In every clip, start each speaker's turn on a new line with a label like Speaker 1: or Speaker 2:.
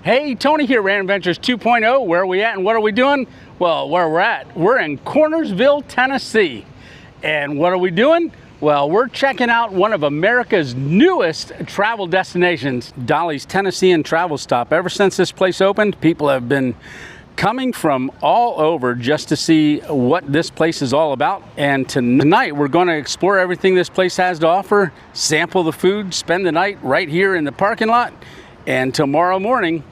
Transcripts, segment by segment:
Speaker 1: Hey, Tony here, Random Ventures 2.0. Where are we at and what are we doing? Well, where we're at, we're in Cornersville, Tennessee. And what are we doing? Well, we're checking out one of America's newest travel destinations, Dolly's Tennessean Travel Stop. Ever since this place opened, people have been coming from all over just to see what this place is all about. And tonight, we're going to explore everything this place has to offer, sample the food, spend the night right here in the parking lot. And tomorrow morning,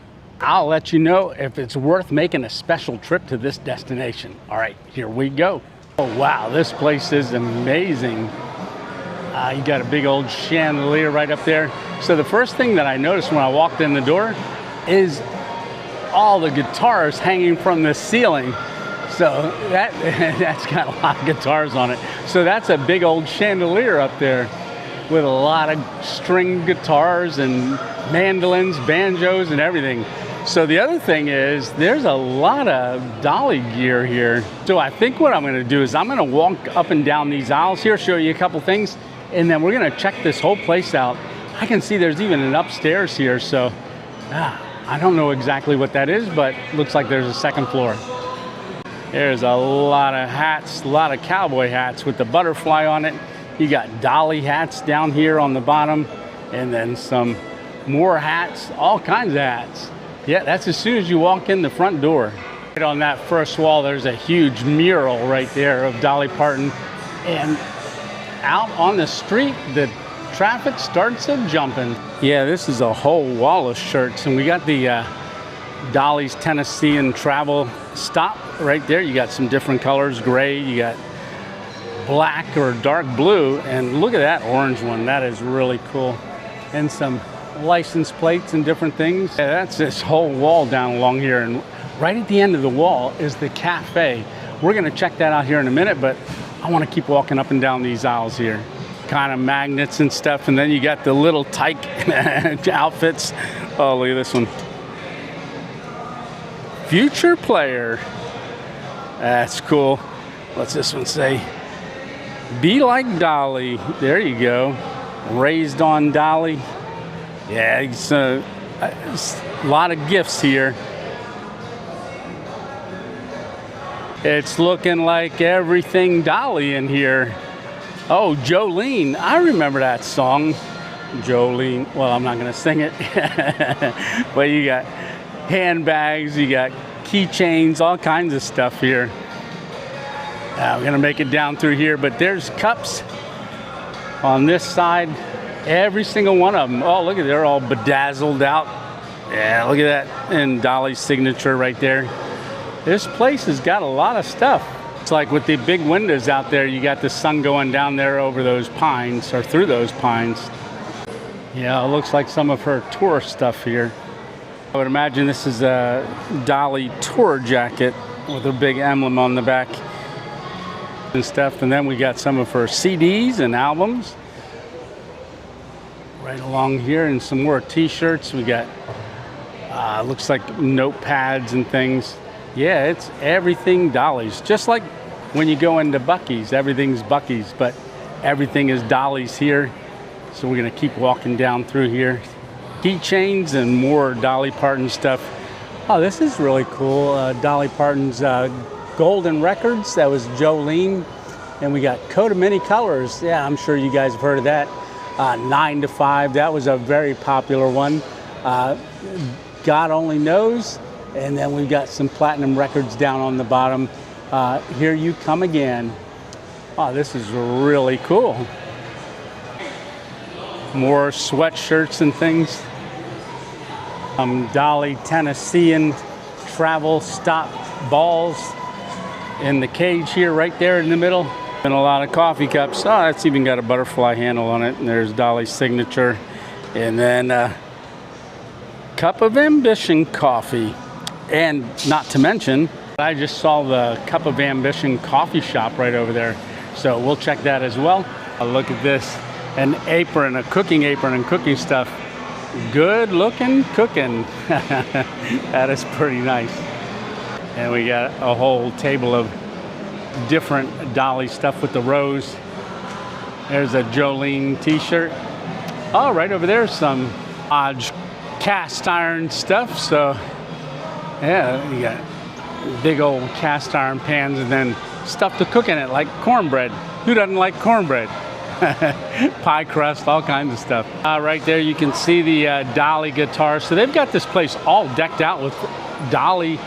Speaker 1: I'll let you know if it's worth making a special trip to this destination. All right, here we go. Oh, wow, this place is amazing. You got a big old chandelier right up there. So the first thing that I noticed when I walked in the door is all the guitars hanging from the ceiling. So that's got a lot of guitars on it. So that's a big old chandelier up there with a lot of string guitars and mandolins, banjos, and everything. So the other thing is there's a lot of Dolly gear here. So I think what I'm gonna do is I'm gonna walk up and down these aisles here, show you a couple things, and then we're gonna check this whole place out. I can see there's even an upstairs here, so I don't know exactly what that is, but looks like there's a second floor. There's a lot of hats, a lot of cowboy hats with the butterfly on it. You got Dolly hats down here on the bottom, and then some more hats, all kinds of hats. Yeah, that's as soon as you walk in the front door. Right on that first wall, there's a huge mural right there of Dolly Parton. And out on the street, the traffic starts a-jumping. Yeah, this is a whole wall of shirts. And we got the Dolly's Tennessean Travel Stop right there. You got some different colors, gray, you got black or dark blue. And look at that orange one, that is really cool. And some license plates and different things. Yeah, that's this whole wall down along here, and right at the end of the wall is the cafe. We're gonna check that out here in a minute, but I wanna keep walking up and down these aisles here. Kind of magnets and stuff, and then you got the little tyke outfits. Oh, look at this one. Future player. That's cool. What's this one say? Be like Dolly. There you go. Raised on Dolly. Yeah, it's a lot of gifts here. It's looking like everything Dolly in here. Oh, Jolene. I remember that song. Jolene. Well, I'm not going to sing it. But you got handbags, you got keychains, all kinds of stuff here. We're going to make it down through here, but there's cups on this side. Every single one of them. Oh, look at, they're all bedazzled out. Yeah, look at that. And Dolly's signature right there. This place has got a lot of stuff. It's like with the big windows out there, you got the sun going down there over those pines, or through those pines. Yeah, it looks like some of her tour stuff here. I would imagine this is a Dolly tour jacket with a big emblem on the back and stuff. And then we got some of her CDs and albums right along here, and some more t-shirts. We got looks like notepads and things. Yeah, it's everything Dolly's. Just like when you go into Buc-ee's, everything's Buc-ee's, but everything is Dolly's here. So we're gonna keep walking down through here. Keychains and more Dolly Parton stuff. Oh, this is really cool. Dolly Parton's Golden Records. That was Jolene. And we got Coat of Many Colors. Yeah, I'm sure you guys have heard of that. 9 to 5, that was a very popular one. God Only Knows. And then we've got some platinum records down on the bottom. Here You Come Again. Oh, this is really cool. More sweatshirts and things. Dolly Tennessean Travel Stop balls in the cage here, right there in the middle. And a lot of coffee cups. Oh, it's even got a butterfly handle on it. And there's Dolly's signature. And then Cup of Ambition coffee. And not to mention, I just saw the Cup of Ambition coffee shop right over there. So we'll check that as well. Look at this. An apron, a cooking apron and cooking stuff. Good looking cooking. That is pretty nice. And we got a whole table of different Dolly stuff with the rose. There's a Jolene t-shirt. Oh, right over there, some Hodge cast iron stuff. So yeah, you got big old cast iron pans and then stuff to cook in it, like cornbread. Who doesn't like cornbread? Pie crust, all kinds of stuff. Right there you can see the Dolly guitar. So they've got this place all decked out with Dolly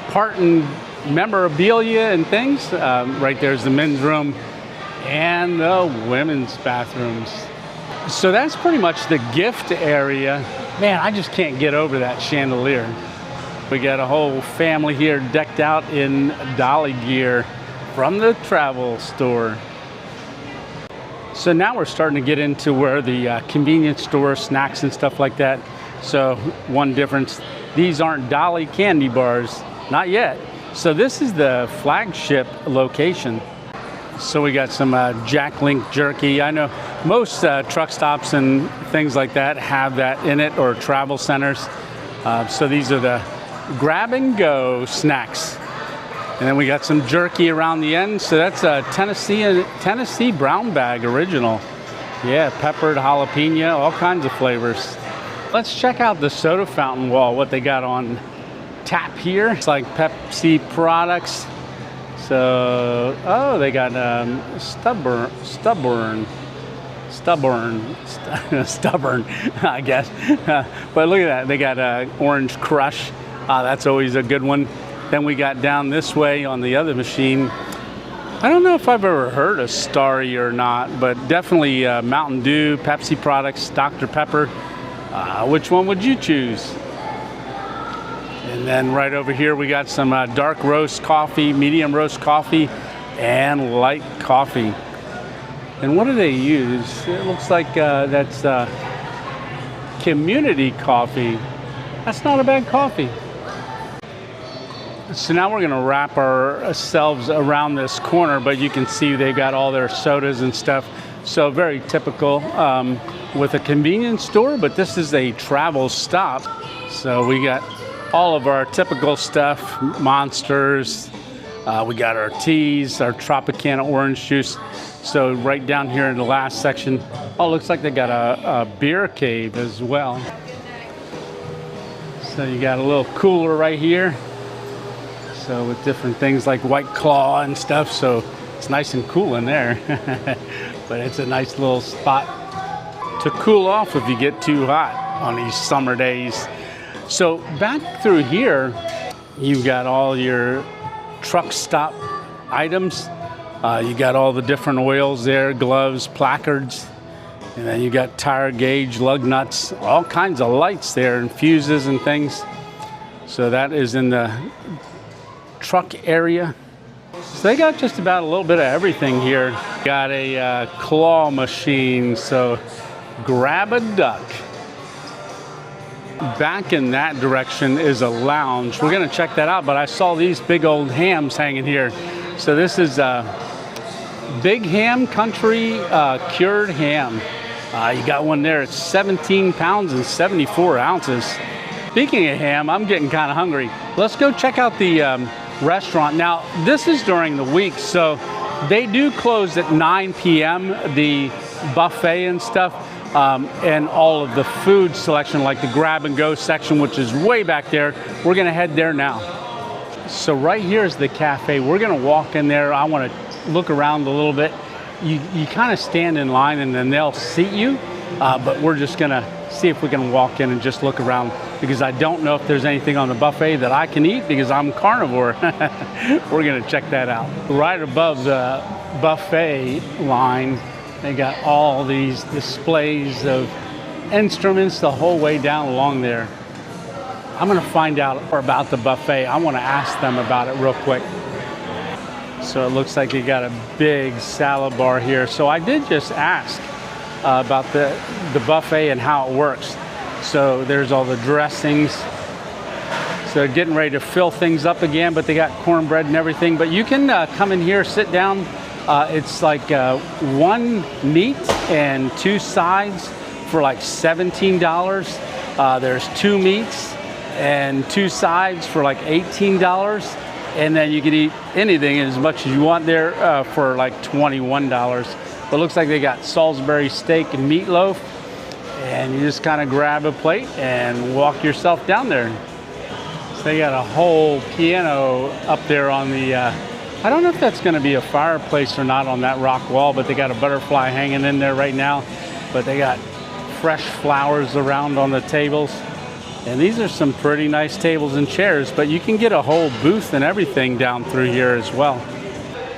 Speaker 1: Parton memorabilia and things. Right there's the men's room and the women's bathrooms. So that's pretty much the gift area. Man, I just can't get over that chandelier. We got a whole family here decked out in Dolly gear from the travel store. So now we're starting to get into where the convenience store, snacks and stuff like that. So one difference, these aren't Dolly candy bars, not yet. So this is the flagship location. So we got some Jack Link jerky. I know most truck stops and things like that have that in it, or travel centers. So these are the grab and go snacks. And then we got some jerky around the end. So that's a Tennessee brown bag original. Yeah, peppered jalapeno, all kinds of flavors. Let's check out the soda fountain wall, what they got on tap here. It's like Pepsi products. So, oh, they got stubborn, I guess. But look at that, they got Orange Crush. That's always a good one. Then we got down this way on the other machine. I don't know if I've ever heard of Starry or not, but definitely Mountain Dew, Pepsi products, Dr. Pepper. Which one would you choose? And then right over here we got some dark roast coffee, medium roast coffee, and light coffee. And what do they use? It looks like that's community coffee. That's not a bad coffee. So now we're gonna wrap ourselves around this corner, but you can see they've got all their sodas and stuff. So very typical with a convenience store, but this is a travel stop. So we got all of our typical stuff, Monsters. We got our teas, our Tropicana orange juice. So right down here in the last section, oh, looks like they got a beer cave as well. So you got a little cooler right here. So with different things like White Claw and stuff, so it's nice and cool in there. But it's a nice little spot to cool off if you get too hot on these summer days. So back through here, you've got all your truck stop items. You got all the different oils there, gloves, placards, and then you got tire gauge, lug nuts, all kinds of lights there and fuses and things. So that is in the truck area. So they got just about a little bit of everything here. Got a claw machine, so grab a duck. Back in that direction is a lounge. We're gonna check that out, but I saw these big old hams hanging here. So this is Big Ham Country cured ham. You got one there, it's 17 pounds and 74 ounces. Speaking of ham, I'm getting kind of hungry. Let's go check out the restaurant. Now, this is during the week, so they do close at 9 p.m., the buffet and stuff, and all of the food selection, like the grab and go section, which is way back there. We're gonna head there now. So right here is the cafe. We're gonna walk in there. I wanna look around a little bit. You kind of stand in line and then they'll seat you, but we're just gonna see if we can walk in and just look around, because I don't know if there's anything on the buffet that I can eat because I'm carnivore. We're gonna check that out. Right above the buffet line, they got all these displays of instruments the whole way down along there. I'm gonna find out more about the buffet. I wanna ask them about it real quick. So it looks like you got a big salad bar here. So I did just ask about the buffet and how it works. So there's all the dressings. So they're getting ready to fill things up again, but they got cornbread and everything. But you can come in here, sit down. It's like one meat and two sides for like $17. There's two meats and two sides for like $18. And then you can eat anything as much as you want there for like $21. But it looks like they got Salisbury steak and meatloaf and you just kind of grab a plate and walk yourself down there. So they got a whole piano up there on the, I don't know if that's going to be a fireplace or not on that rock wall, but they got a butterfly hanging in there right now. But they got fresh flowers around on the tables. And these are some pretty nice tables and chairs, but you can get a whole booth and everything down through here as well.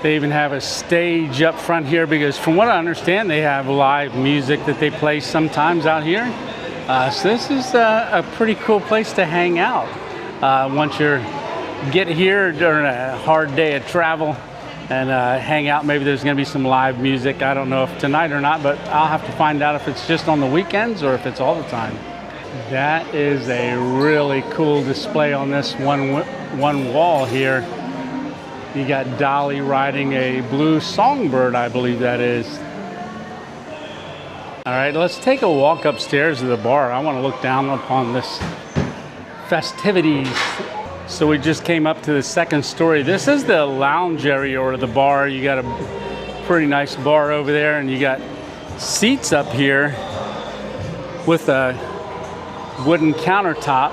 Speaker 1: They even have a stage up front here because from what I understand, they have live music that they play sometimes out here. So this is a pretty cool place to hang out. Once you get here during a hard day of travel and hang out, maybe there's gonna be some live music. I don't know if tonight or not, but I'll have to find out if it's just on the weekends or if it's all the time. That is a really cool display on this one wall here. You got Dolly riding a blue songbird, I believe that is. All right, let's take a walk upstairs to the bar. I want to look down upon this festivities. So we just came up to the second story. This is the lounge area or the bar. You got a pretty nice bar over there, and you got seats up here with a wooden countertop,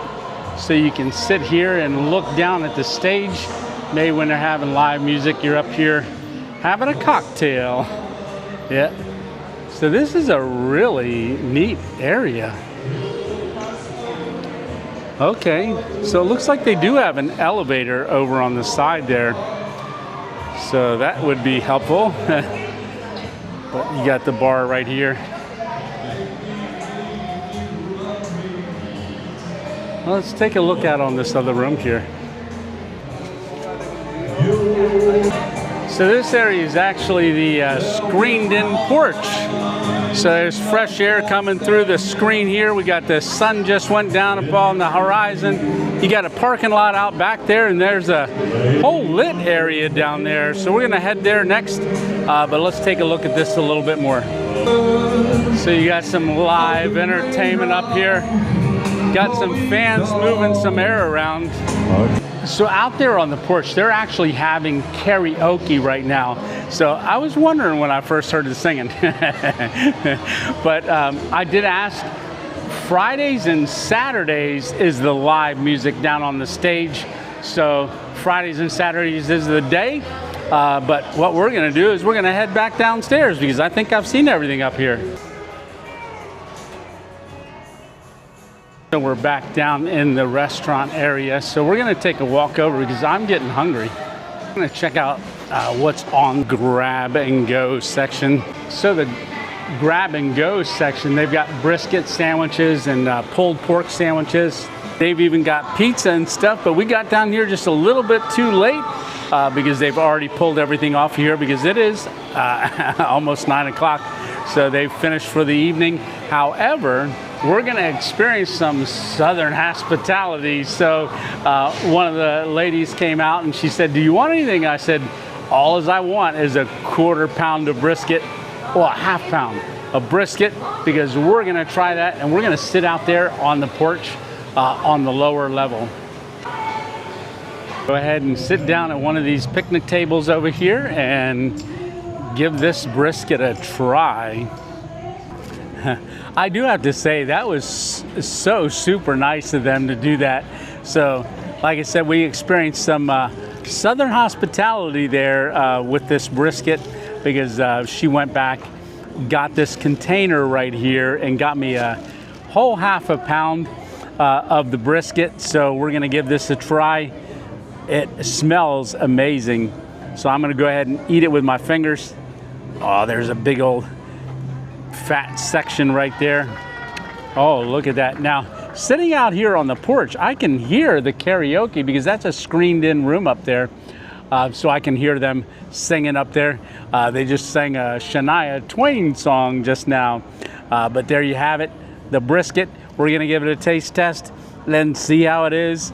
Speaker 1: so you can sit here and look down at the stage. Maybe when they're having live music, you're up here having a cocktail. Yeah. So this is a really neat area. Okay, so it looks like they do have an elevator over on the side there. So that would be helpful. But you got the bar right here. Well, let's take a look out on this other room here. So this area is actually the screened-in porch. So there's fresh air coming through the screen here. We got the sun just went down upon the horizon. You got a parking lot out back there, and there's a whole lit area down there. So we're gonna head there next, but let's take a look at this a little bit more. So you got some live entertainment up here. Got some fans moving some air around. So out there on the porch, they're actually having karaoke right now. So I was wondering when I first heard the singing. But I did ask, Fridays and Saturdays is the live music down on the stage. So Fridays and Saturdays is the day. But what we're gonna do is we're gonna head back downstairs because I think I've seen everything up here. So we're back down in the restaurant area. So we're gonna take a walk over because I'm getting hungry. I'm gonna check out what's on grab and go section. So the grab and go section, they've got brisket sandwiches and pulled pork sandwiches. They've even got pizza and stuff, but we got down here just a little bit too late because they've already pulled everything off here because it is almost 9 o'clock. So they've finished for the evening. However, we're going to experience some Southern hospitality. So one of the ladies came out and she said, "Do you want anything?" I said, "All as I want is a 1/4 pound of brisket, or a 1/2 pound of brisket," because we're going to try that and we're going to sit out there on the porch on the lower level. Go ahead and sit down at one of these picnic tables over here and give this brisket a try. I do have to say that was so super nice of them to do that. So like I said, we experienced some Southern hospitality there with this brisket because she went back, got this container right here and got me a whole 1/2 pound of the brisket. So we're gonna give this a try. It smells amazing. So I'm gonna go ahead and eat it with my fingers. Oh, there's a big old fat section right there. Oh, look at that. Now, sitting out here on the porch, I can hear the karaoke because that's a screened in room up there. So I can hear them singing up there. They just sang a Shania Twain song just now. But there you have it, the brisket. We're gonna give it a taste test. Let's see how it is.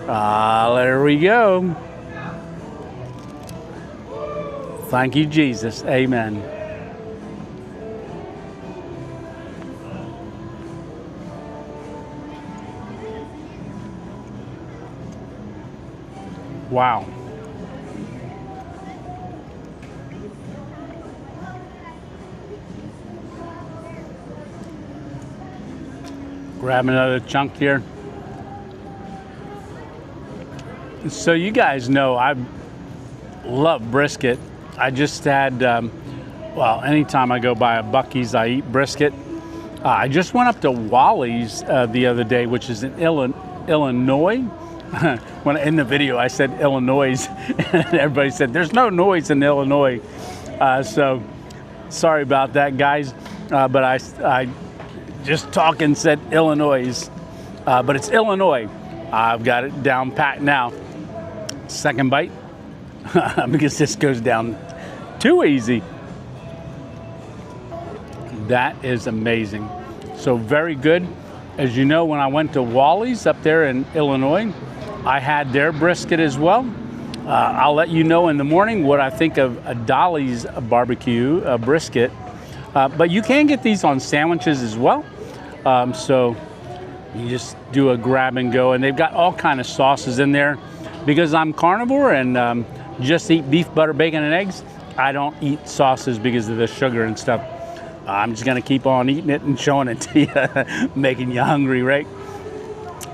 Speaker 1: There we go. Thank you, Jesus. Amen. Wow. Grab another chunk here. So you guys know I love brisket. I just had, well, anytime I go by a Buc-ee's, I eat brisket. I just went up to Wally's the other day, which is in Illinois. When in the video I said Illinois, and everybody said there's no noise in Illinois. So sorry about that, guys. But I just talking said Illinois, but it's Illinois. I've got it down pat now. Second bite, because this goes down too easy. That is amazing. So very good. As you know, when I went to Wally's up there in Illinois, I had their brisket as well. I'll let you know in the morning what I think of a Dolly's barbecue brisket. But you can get these on sandwiches as well. So you just do a grab and go, and they've got all kind of sauces in there. Because I'm carnivore and just eat beef, butter, bacon, and eggs, I don't eat sauces because of the sugar and stuff. I'm just gonna keep on eating it and showing it to you, making you hungry, right?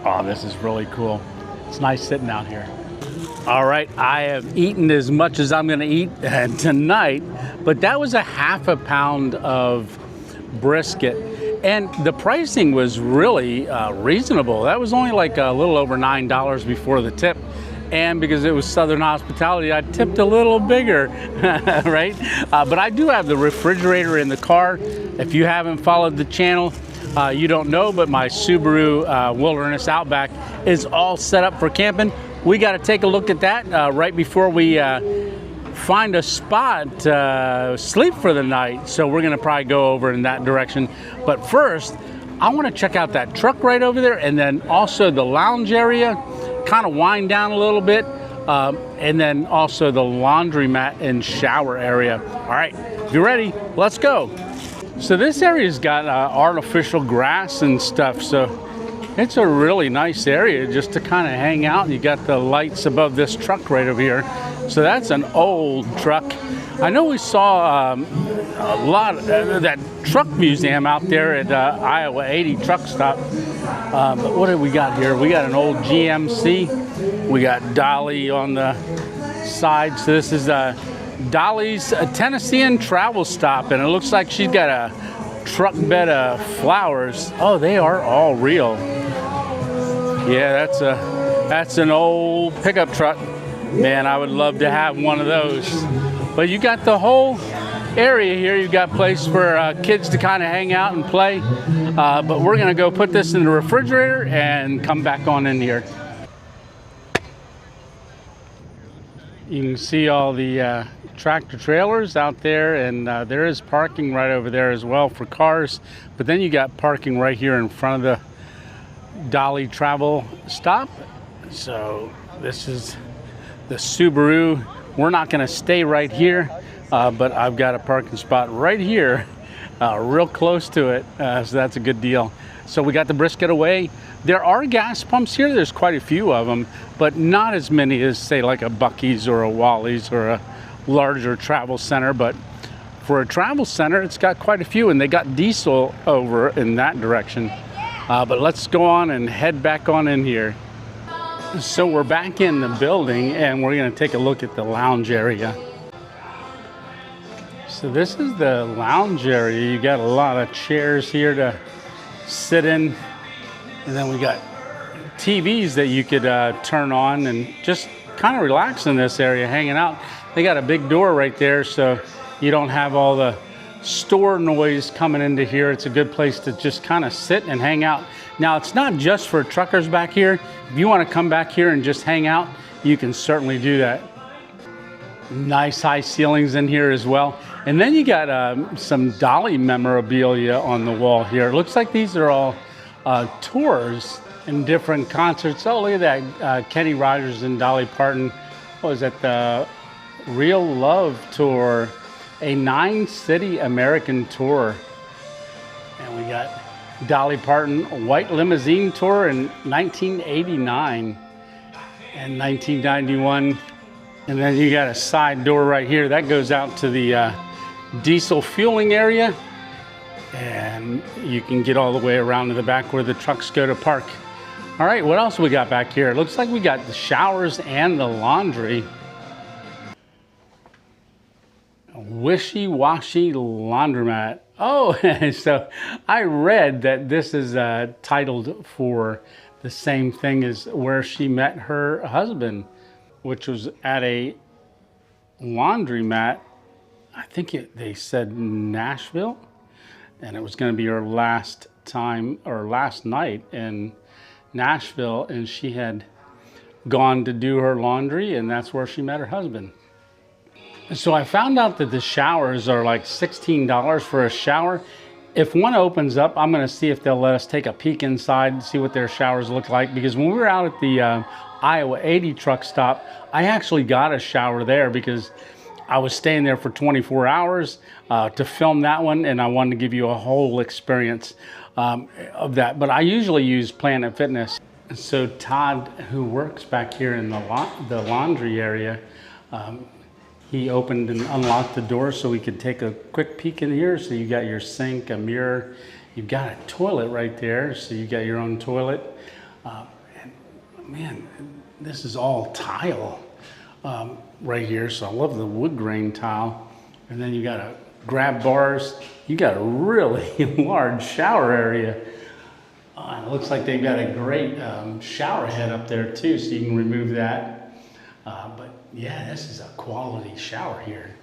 Speaker 1: Oh, this is really cool. It's nice sitting out here. All right, I have eaten as much as I'm gonna eat tonight, but that was a half a pound of brisket. And the pricing was really reasonable. That was only like a little over $9 before the tip. And because it was Southern hospitality, I tipped a little bigger, right? But I do have the refrigerator in the car. If you haven't followed the channel, you don't know, but my Subaru Wilderness Outback is all set up for camping. We got to take a look at that right before we find a spot, sleep for the night. So we're gonna probably go over in that direction. But first, I wanna check out that truck right over there, and then also the lounge area, kind of wind down a little bit, and then also the laundromat and shower area. All right, if you're ready, let's go. So this area's got artificial grass and stuff, so it's a really nice area just to kind of hang out. You got the lights above this truck right over here. So that's an old truck. I know we saw a lot of that truck museum out there at Iowa 80 truck stop. But what do we got here? We got an old GMC. We got Dolly on the side. So this is Dolly's Tennessean Travel Stop, and it looks like she's got a truck bed of flowers. Oh, they are all real. Yeah, that's an old pickup truck. Man, I would love to have one of those. But you got the whole area here. You've got place for kids to kind of hang out and play. But we're gonna go put this in the refrigerator and come back on in here. You can see all the tractor trailers out there, and there is parking right over there as well for cars. But then you got parking right here in front of the Dolly Travel Stop. So this is the Subaru. We're not going to stay right here, but I've got a parking spot right here, real close to it, so that's a good deal. So we got the brisket away. There are gas pumps here. There's quite a few of them, but not as many as, say, like a Buc-ee's or a Wally's or a larger travel center. But for a travel center, it's got quite a few, and they got diesel over in that direction. But let's go on and head back on in here. So we're back in the building, and we're going to take a look at the lounge area. So this is the lounge area. You got a lot of chairs here to sit in, and then we got TVs that you could turn on and just kind of relax in this area, hanging out. They got a big door right there, so you don't have all the store noise coming into here. It's a good place to just kind of sit and hang out. Now, it's not just for truckers back here. If you want to come back here and just hang out, you can certainly do that. Nice high ceilings in here as well. And then you got some Dolly memorabilia on the wall here. It looks like these are all tours and different concerts. Oh, look at that. Kenny Rogers and Dolly Parton. What was that? The Real Love Tour. A 9-city American tour. And we got Dolly Parton White Limousine Tour in 1989 and 1991. And then you got a side door right here that goes out to the diesel fueling area. And you can get all the way around to the back where the trucks go to park. All right, what else we got back here? It looks like we got the showers and the laundry. A wishy-washy laundromat. Oh, so I read that this is titled for the same thing as where she met her husband, which was at a laundromat. I think they said Nashville, and it was going to be her last time or last night in Nashville, and she had gone to do her laundry, and that's where she met her husband. So I found out that the showers are like $16 for a shower. If one opens up, I'm going to see if they'll let us take a peek inside and see what their showers look like, because when we were out at the Iowa 80 truck stop, I actually got a shower there because I was staying there for 24 hours to film that one, and I wanted to give you a whole experience of that. But I usually use Planet Fitness. So Todd, who works back here in the laundry area, he opened and unlocked the door so we could take a quick peek in here. So you got your sink, a mirror, you've got a toilet right there, so you got your own toilet. And man, this is all tile right here, so I love the wood grain tile. And then you got a grab bars. You got a really large shower area. It looks like they've got a great shower head up there too, so you can remove that. But yeah, this is a quality shower here.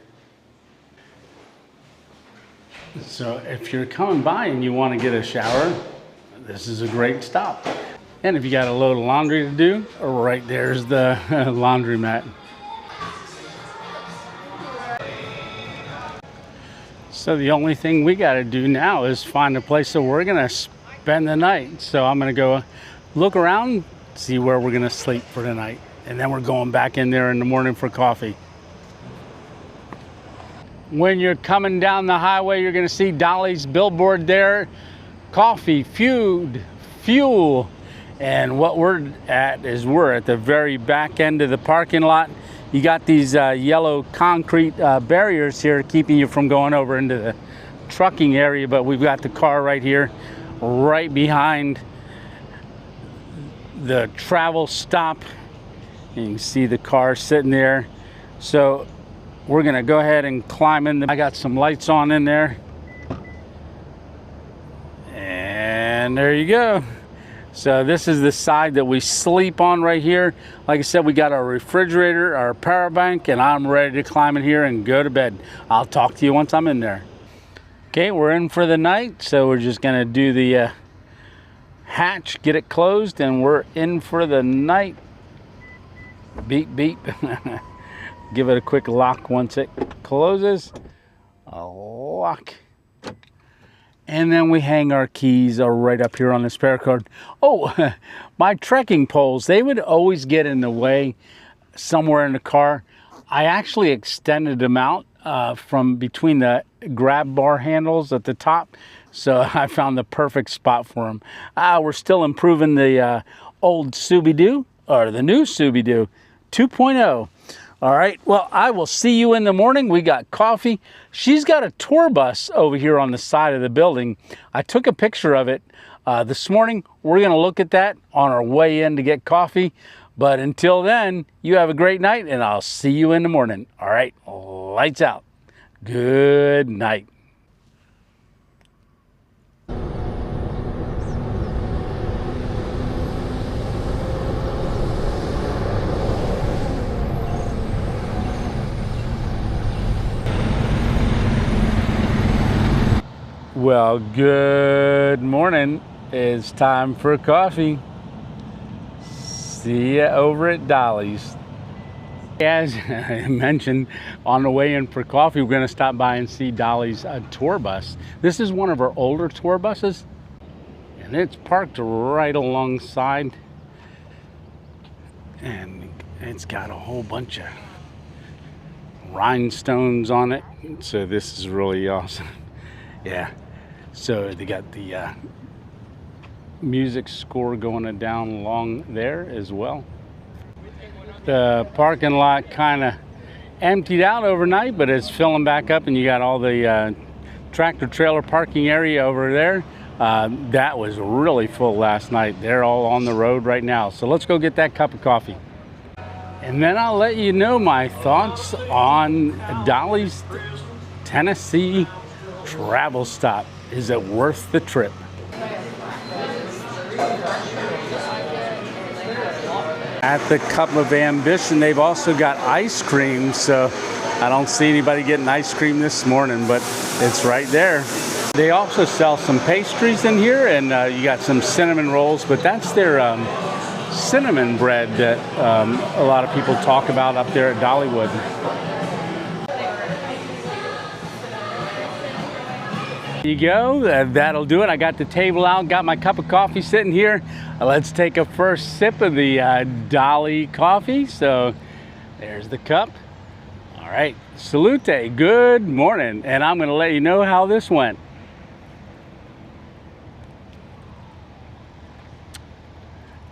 Speaker 1: So if you're coming by and you want to get a shower, this is a great stop. And if you got a load of laundry to do, right there's the laundromat. So the only thing we got to do now is find a place that we're going to spend the night. So I'm going to go look around, see where we're going to sleep for the night. And then we're going back in there in the morning for coffee. When you're coming down the highway, you're going to see Dolly's billboard there. Coffee, food, fuel. And what we're at is we're at the very back end of the parking lot. You got these yellow concrete barriers here keeping you from going over into the trucking area, but we've got the car right here, right behind the travel stop. You can see the car sitting there. So we're gonna go ahead and climb in. I got some lights on in there. And there you go. So this is the side that we sleep on right here. Like I said, we got our refrigerator, our power bank, and I'm ready to climb in here and go to bed. I'll talk to you once I'm in there. Okay, we're in for the night. So we're just gonna do the hatch, get it closed, and we're in for the night. Beep, beep. Give it a quick lock once it closes. A lock. And then we hang our keys right up here on this paracord. Oh, my trekking poles, they would always get in the way somewhere in the car. I actually extended them out from between the grab bar handles at the top. So I found the perfect spot for them. We're still improving the old Scooby-Doo, or the new Scooby-Doo 2.0. All right, well, I will see you in the morning. We got coffee. She's got a tour bus over here on the side of the building. I took a picture of it this morning. We're gonna look at that on our way in to get coffee. But until then, you have a great night, and I'll see you in the morning. All right, lights out. Good night. Well, good morning. It's time for coffee. See ya over at Dolly's. As I mentioned, on the way in for coffee, we're going to stop by and see Dolly's tour bus. This is one of our older tour buses, and it's parked right alongside, and it's got a whole bunch of rhinestones on it, so this is really awesome. Yeah. So they got the music score going down along there as well. The parking lot kind of emptied out overnight, but it's filling back up, and you got all the tractor trailer parking area over there. That was really full last night. They're all on the road right now. So let's go get that cup of coffee. And then I'll let you know my thoughts on Dolly's Tennessee Travel Stop. Is it worth the trip? At the Cup of Ambition, they've also got ice cream. So I don't see anybody getting ice cream this morning, but it's right there. They also sell some pastries in here, and you got some cinnamon rolls, but that's their cinnamon bread that a lot of people talk about up there at Dollywood. There you go, that'll do it. I got the table out, got my cup of coffee sitting here. Let's take a first sip of the Dolly coffee. So there's the cup. All right, salute, good morning. And I'm gonna let you know how this went.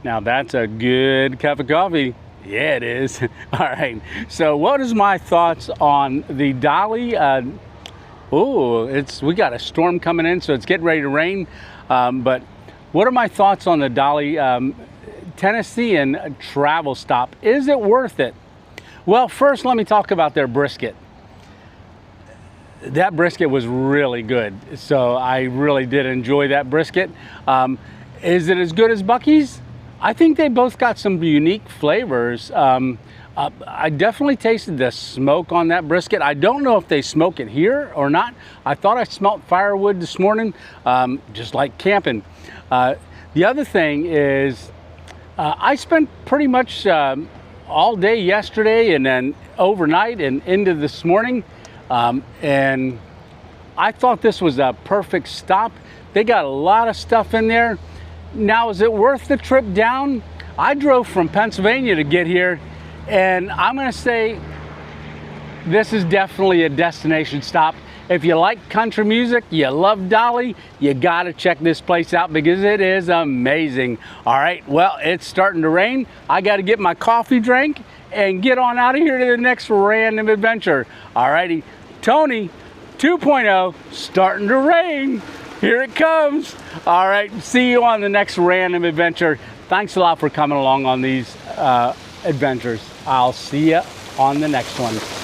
Speaker 1: Now that's a good cup of coffee. Yeah, it is. All right, so what is my thoughts on the Dolly? We got a storm coming in, so it's getting ready to rain. But what are my thoughts on the Dolly Tennessean Travel Stop? Is it worth it? Well, first let me talk about their brisket. That brisket was really good, so I really did enjoy that brisket. Is it as good as Buc-ee's? I think they both got some unique flavors. I definitely tasted the smoke on that brisket. I don't know if they smoke it here or not. I thought I smelled firewood this morning, just like camping. The other thing is, I spent pretty much all day yesterday and then overnight and into this morning, and I thought this was a perfect stop. They got a lot of stuff in there. Now, is it worth the trip down? I drove from Pennsylvania to get here, and I'm gonna say this is definitely a destination stop. If you like country music, you love Dolly, you gotta check this place out because it is amazing. All right, well, it's starting to rain. I gotta get my coffee drink and get on out of here to the next random adventure. All righty, Tony 2.0, starting to rain. Here it comes. All right, see you on the next random adventure. Thanks a lot for coming along on these adventures. I'll see you on the next one.